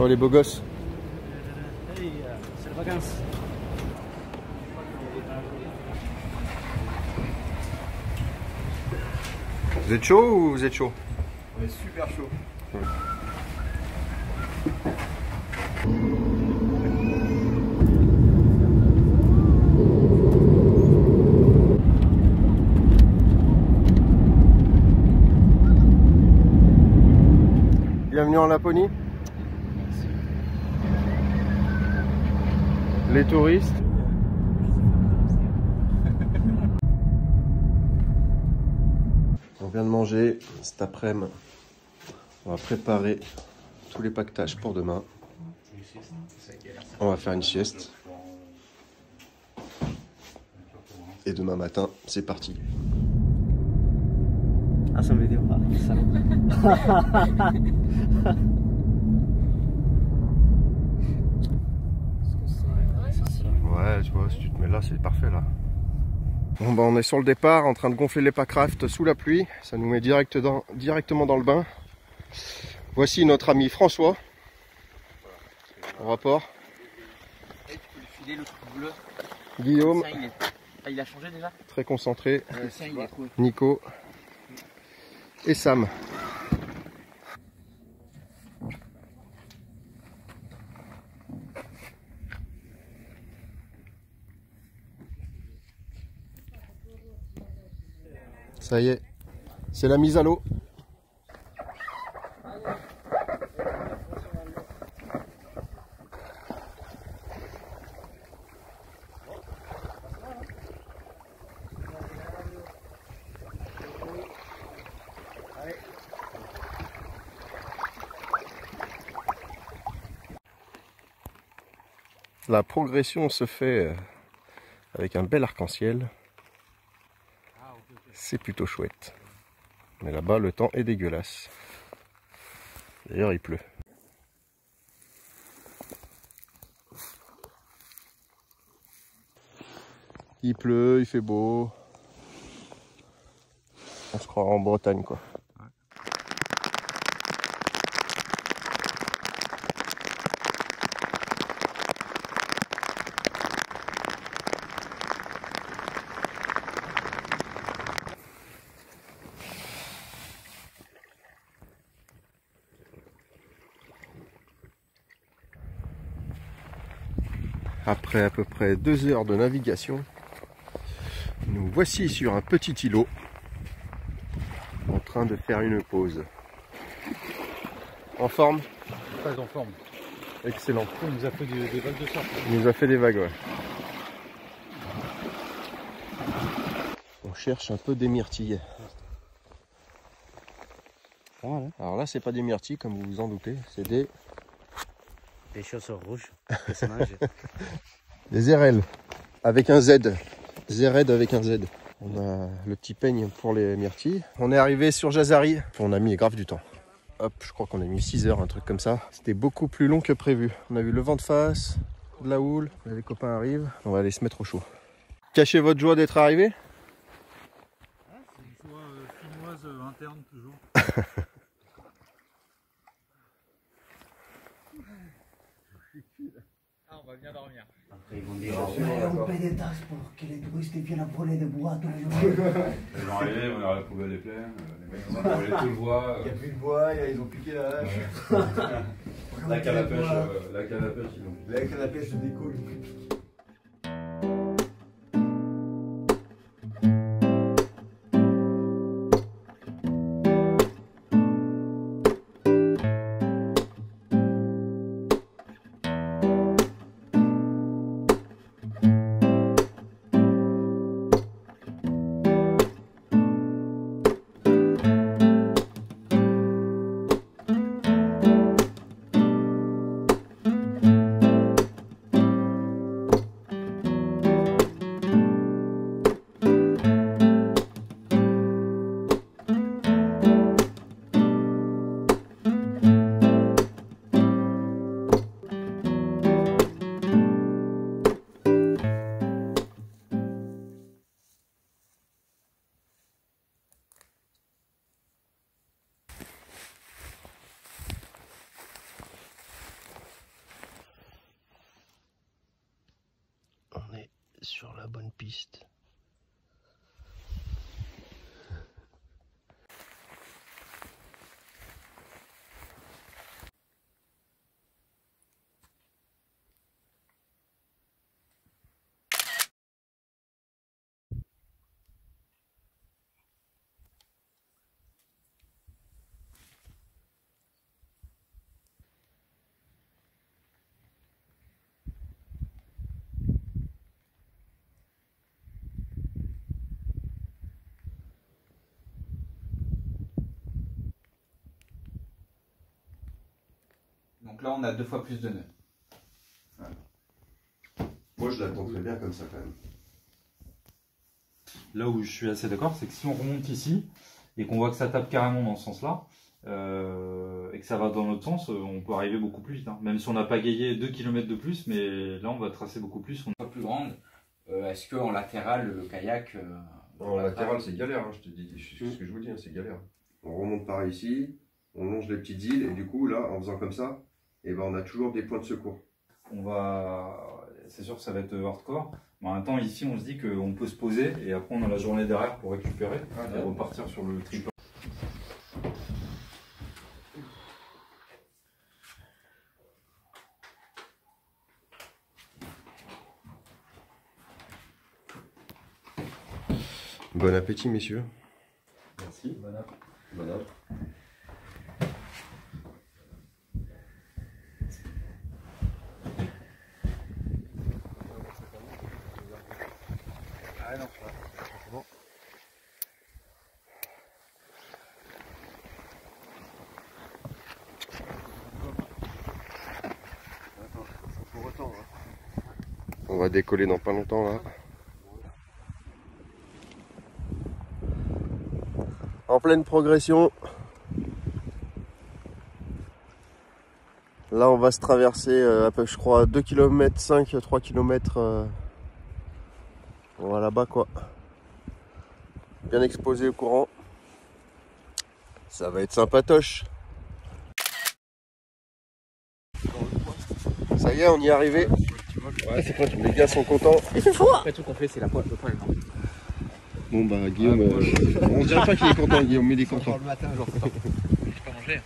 Oh les beaux gosses. Hey, c'est les vacances. Vous êtes chaud ou vous êtes chaud? On est super chaud. Ouais. Bienvenue en Laponie. Les touristes. On vient de manger cet après-midi. On va préparer tous les paquetages pour demain. On va faire une sieste. Et demain matin, c'est parti. Ah, c'est une vidéo. Ah, salaud. Ouais, tu vois, si tu te mets là, c'est parfait là. Bon bah on est sur le départ, en train de gonfler les packrafts sous la pluie. Ça nous met directement dans le bain. Voici notre ami François. En rapport. Tu peux lui filer le truc bleu. Guillaume. Il a changé déjà. Très concentré. Il est cool. Nico. Et Sam. Ça y est, c'est la mise à l'eau. La progression se fait avec un bel arc-en-ciel. C'est plutôt chouette. Mais là-bas, le temps est dégueulasse. D'ailleurs, il pleut. Il pleut, il fait beau. On se croira en Bretagne, quoi. Après à peu près 2 heures de navigation, nous voici sur un petit îlot en train de faire une pause. En forme? Très en forme. Excellent. Il nous a fait des vagues de surf. Il nous a fait des vagues, ouais. On cherche un peu des myrtilles. Voilà. Alors là, c'est pas des myrtilles comme vous vous en doutez, c'est des chaussures rouges. Ça mange. des RL avec un Z. Zered avec un Z. On a le petit peigne pour les myrtilles. On est arrivé sur Jazari. On a mis grave du temps. Hop, je crois qu'on a mis 6 heures, un truc comme ça. C'était beaucoup plus long que prévu. On a eu le vent de face, de la houle. Là, les copains arrivent. On va aller se mettre au chaud. Cachez votre joie d'être arrivé. C'est une joie chinoise interne toujours. Ah, on va bien dormir. Après, ils vont dire On paie des taxes pour que les touristes viennent voler des bois tous les jours. Ils vont arriver, on aura la poubelle est pleine, les mecs vont brûler tout le bois. Il n'y a plus de bois, ils ont piqué la hache. La canne à pêche, ils ont piqué. La canne à pêche de déco, ils ont piqué. sur la bonne piste. Donc là, on a 2 fois plus de nœuds. Moi je l'attends très bien comme ça quand même. Là où je suis assez d'accord, c'est que si on remonte ici et qu'on voit que ça tape carrément dans ce sens-là, et que ça va dans l'autre sens, on peut arriver beaucoup plus vite. Hein. Même si on n'a pas gagné 2 km de plus, mais là on va tracer beaucoup plus. Pas plus grande. Est-ce qu'en latéral, le kayak. En latéral c'est galère, hein, je te dis, ce que je vous dis, hein, c'est galère. On remonte par ici, on longe les petites îles et du coup là en faisant comme ça, et ben, on a toujours des points de secours. C'est sûr que ça va être hardcore, mais en même temps ici on se dit qu'on peut se poser et après on a la journée derrière pour récupérer et repartir sur le triple. Bon appétit messieurs. Merci. Bon appétit. Ah non, c'est bon. On va décoller dans pas longtemps là. En pleine progression. Là on va se traverser à peu je crois 2 km 5, 3 km on va là-bas quoi. Bien exposé au courant. Ça va être sympatoche. Ça y est, on y est arrivé. Les gars sont contents. Après, tout qu'on fait, c'est le poil. Bon bah Guillaume, on dirait pas qu'il est content Guillaume, mais il est content. Le matin, genre, j'ai pas mangé.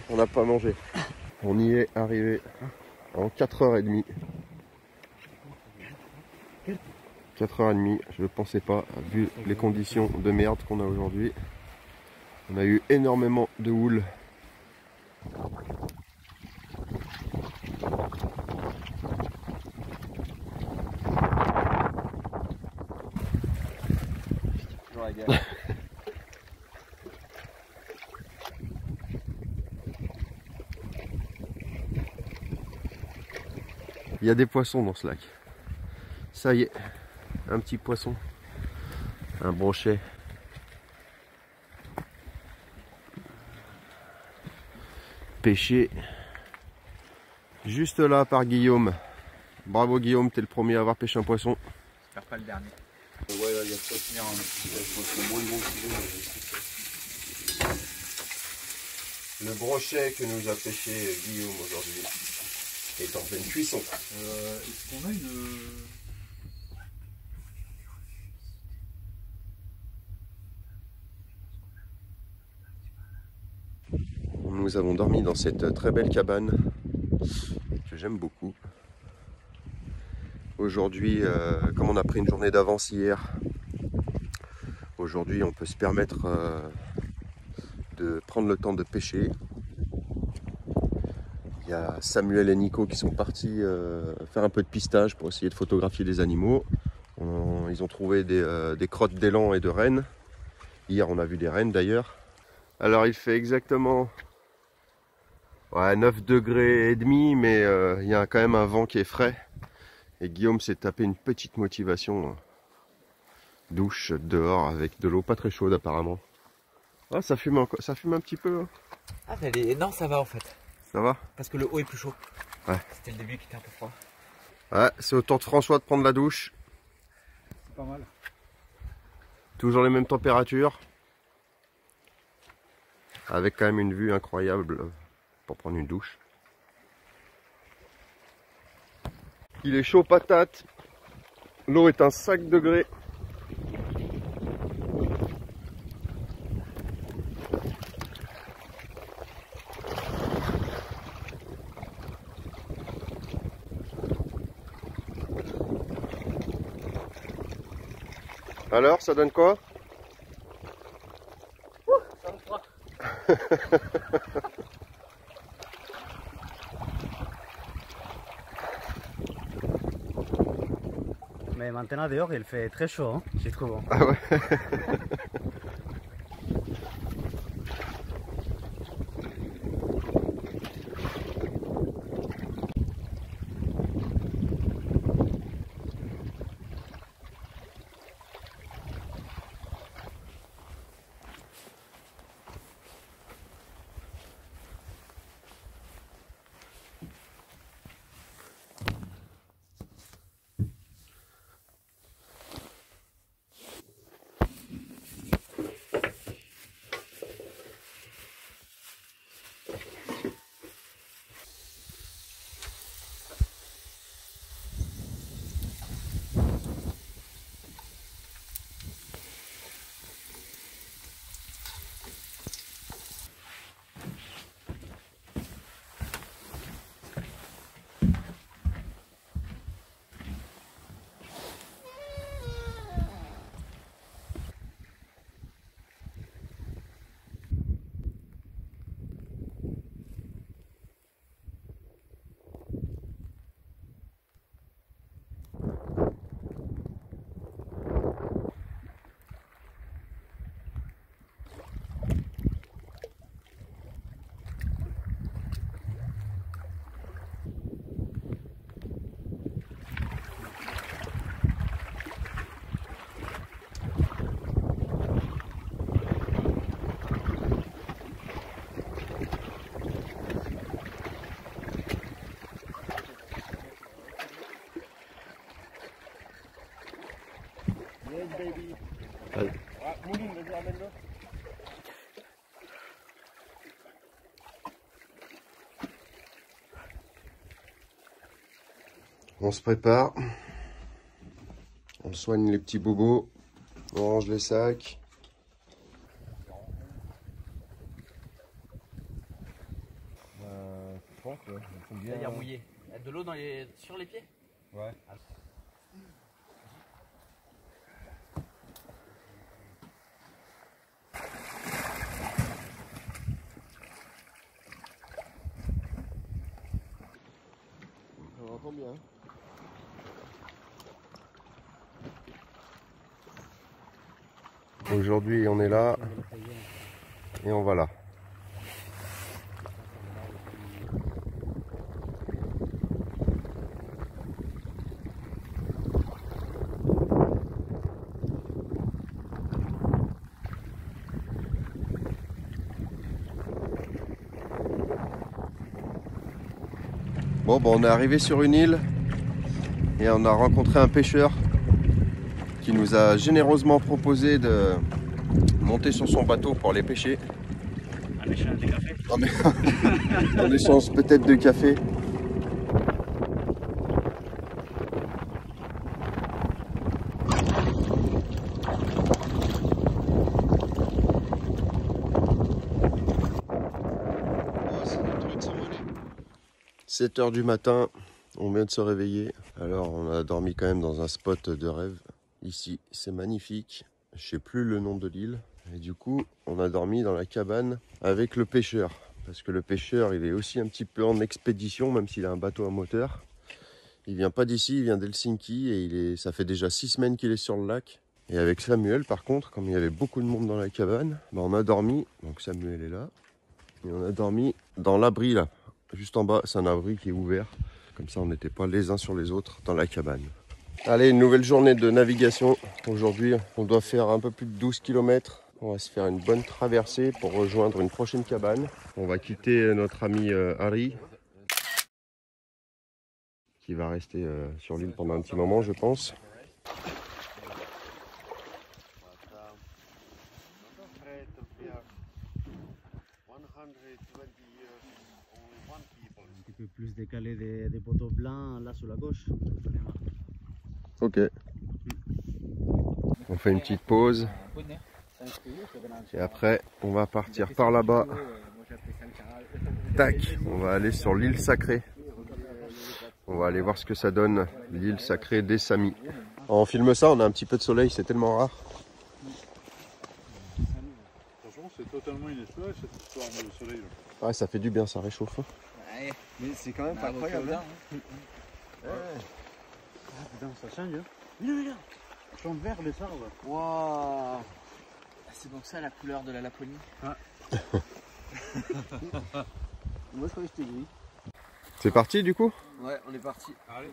On n'a pas mangé. On y est arrivé en 4h30. 4h30, je ne pensais pas, vu les conditions de merde qu'on a aujourd'hui. On a eu énormément de houle. Il y a des poissons dans ce lac. Ça y est, un petit poisson, un brochet. Pêché juste là par Guillaume. Bravo Guillaume, t'es le premier à avoir pêché un poisson. J'espère pas le dernier. Ouais, là, il y a pas de tenir Le brochet que nous a pêché Guillaume aujourd'hui est en pleine cuisson. Est-ce qu'on a une... Nous avons dormi dans cette très belle cabane que j'aime beaucoup. Aujourd'hui, comme on a pris une journée d'avance hier, aujourd'hui on peut se permettre de prendre le temps de pêcher. Il y a Samuel et Nico qui sont partis faire un peu de pistage pour essayer de photographier les animaux. Ils ont trouvé des crottes d'élan et de rennes. Hier on a vu des rennes d'ailleurs. Alors il fait exactement 9 degrés et demi, mais il y a quand même un vent qui est frais. Et Guillaume s'est tapé une petite motivation douche dehors avec de l'eau pas très chaude apparemment. Ah, ça fume un petit peu. Hein. Ah, non, ça va en fait. Ça va? Parce que le haut est plus chaud. Ouais. C'était le début qui était un peu froid. Ouais, c'est au tour de François de prendre la douche. C'est pas mal. Toujours les mêmes températures. Avec quand même une vue incroyable pour prendre une douche. Il est chaud patate. L'eau est un 5 degrés. Alors, ça donne quoi? Ça me froid. Mais maintenant dehors il fait très chaud, hein, je trouve. Ah ouais. On se prépare. On soigne les petits bobos. On range les sacs. C'est-à-dire mouillé. De l'eau sur les pieds? Ouais. On entend bien. Aujourd'hui, on est là et on va là. Bon, on est arrivé sur une île et on a rencontré un pêcheur qui nous a généreusement proposé de monter sur son bateau pour aller pêcher. En échange de café. En échange peut-être de café. C'est notre truc de s'envoler. 7 h du matin, on vient de se réveiller. Alors on a dormi quand même dans un spot de rêve. Ici, c'est magnifique. Je sais plus le nom de l'île. Et du coup, on a dormi dans la cabane avec le pêcheur. Parce que le pêcheur, il est aussi un petit peu en expédition, même s'il a un bateau à moteur. Il vient pas d'ici, il vient d'Helsinki et ça fait déjà 6 semaines qu'il est sur le lac. Et avec Samuel, par contre, comme il y avait beaucoup de monde dans la cabane, on a dormi. Donc Samuel est là. Et on a dormi dans l'abri là, juste en bas. C'est un abri qui est ouvert. Comme ça, on n'était pas les uns sur les autres dans la cabane. Allez, une nouvelle journée de navigation. Aujourd'hui, on doit faire un peu plus de 12 km. On va se faire une bonne traversée pour rejoindre une prochaine cabane. On va quitter notre ami Harry, qui va rester sur l'île pendant un petit moment, je pense. Un petit peu plus décalé des poteaux blancs là sur la gauche. Ok. On fait une petite pause. Et après, on va partir par là-bas. Tac, on va aller sur l'île sacrée. On va aller voir ce que ça donne, l'île sacrée des Samis. On filme ça, on a un petit peu de soleil, c'est tellement rare. Franchement, c'est totalement inespéré cette histoire de soleil. Ouais, ça fait du bien, ça réchauffe. Ouais. Mais c'est quand même pas incroyable. Hein. Ah putain, ça change. Viens. Champ vert les arbres. Waouh. C'est donc ça la couleur de la Laponie. Moi je croyais que c'était gris. C'est parti du coup? Ouais, on est parti. Allez.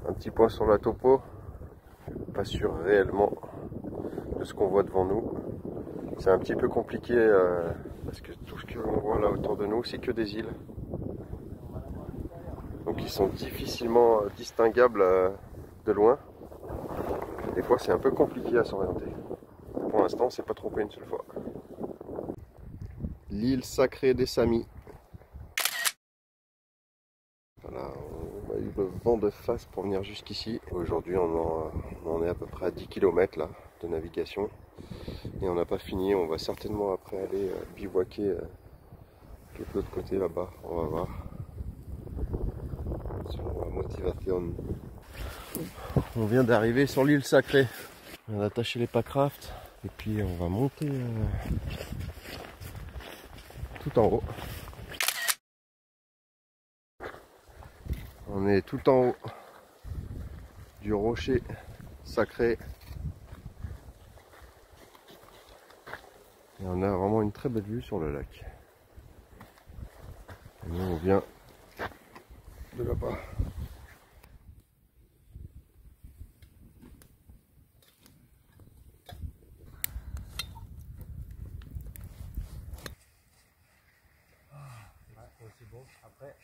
Un petit point sur la topo. Pas sûr réellement de ce qu'on voit devant nous. C'est un petit peu compliqué parce que tout ce qu'on voit là autour de nous, c'est que des îles. Donc ils sont difficilement distinguables de loin. Des fois c'est un peu compliqué à s'orienter. Pour l'instant c'est pas trompé une seule fois. L'île sacrée des Samis. Voilà, on a eu le vent de face pour venir jusqu'ici. Aujourd'hui on en est à peu près à 10 km là, de navigation. Et on n'a pas fini, on va certainement après aller bivouaquer de l'autre côté là-bas, on va voir. Sur la motivation. On vient d'arriver sur l'île sacrée. On a attaché les packrafts et puis on va monter tout en haut. On est tout en haut du rocher sacré. Et on a vraiment une très belle vue sur le lac. Et nous on vient de là-bas. C'est bon, après.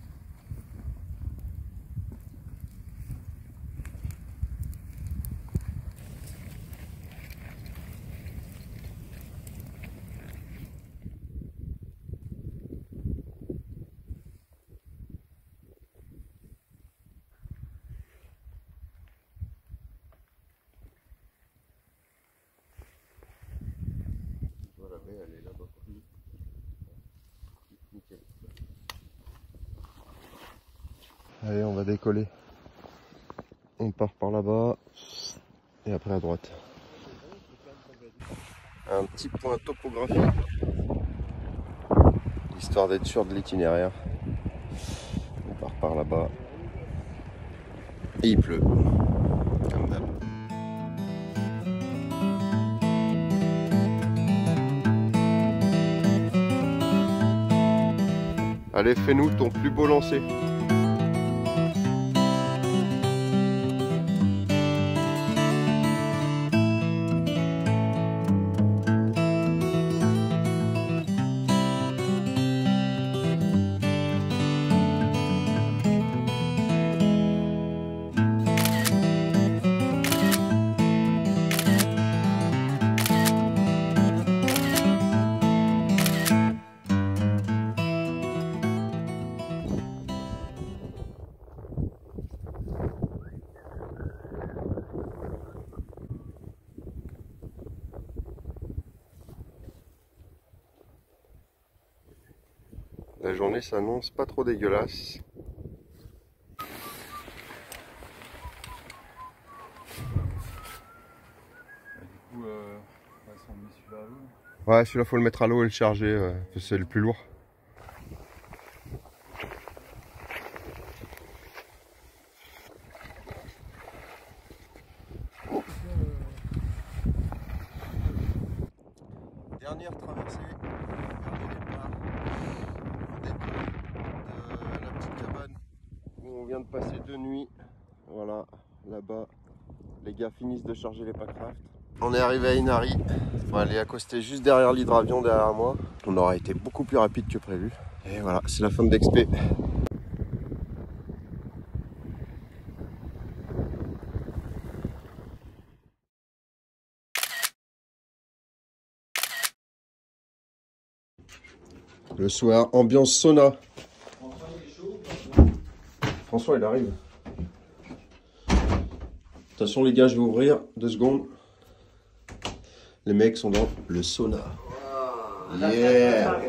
Voilà, elle est là-bas. Nickel. Allez, on va décoller. On part par là-bas et après à droite. Un petit point topographique, histoire d'être sûr de l'itinéraire. On part par là-bas et il pleut, comme d'hab. Allez, fais-nous ton plus beau lancer. La journée s'annonce pas trop dégueulasse. Du coup, on met celui-là à l'eau. Ouais, celui-là faut le mettre à l'eau et le charger, c'est le plus lourd. Dernière traversée, dernier départ, au détour de la petite cabane où on vient de passer 2 nuits. Voilà, là-bas, les gars finissent de charger les packrafts. On est arrivé à Inari, on va aller accoster juste derrière l'hydravion derrière moi. On aura été beaucoup plus rapide que prévu. Et voilà, c'est la fin de l'expé. Le soir, ambiance sauna. François, il arrive. Attention les gars, je vais ouvrir. 2 secondes. Les mecs sont dans le sauna. Yeah.